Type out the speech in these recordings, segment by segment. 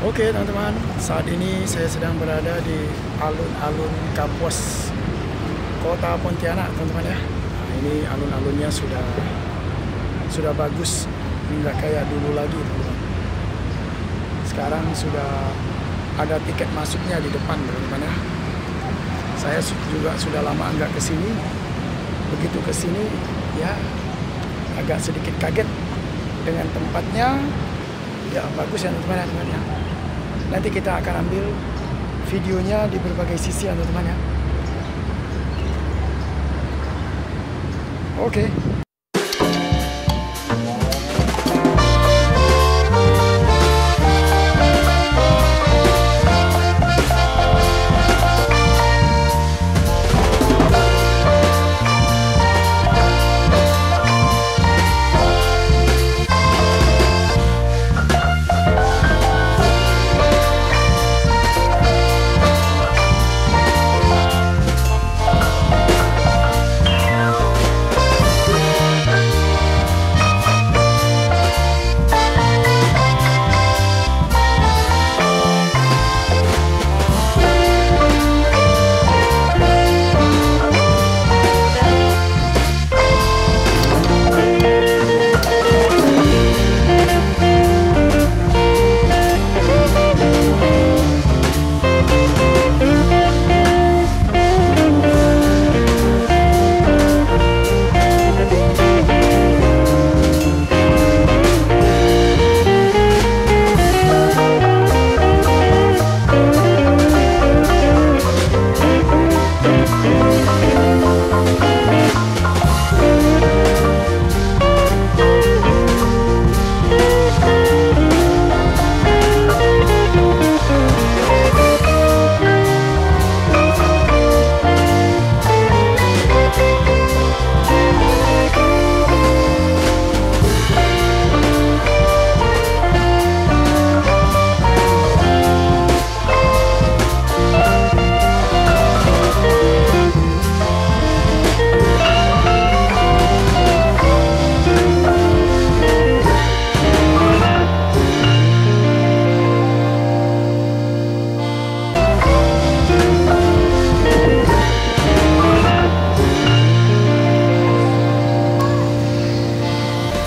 Oke teman-teman, saat ini saya sedang berada di alun-alun Kapuas, Kota Pontianak teman-teman ya. Nah, ini alun-alunnya sudah bagus, nggak kayak dulu lagi teman-teman. Sekarang sudah ada tiket masuknya di depan teman-teman ya. Saya juga sudah lama nggak kesini. Begitu kesini ya agak sedikit kaget dengan tempatnya. Ya bagus ya teman-teman ya. Nanti kita akan ambil videonya di berbagai sisi ya teman-teman ya. Oke.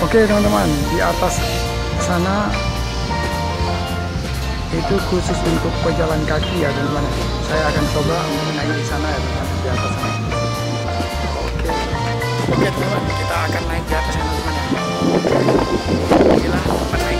Oke teman-teman, di atas sana itu khusus untuk pejalan kaki ya teman-teman. Saya akan coba naik di sana ya teman-teman, di atas sana. Oke teman-teman, kita akan naik di atas sana teman-teman ya. Inilah tempat naik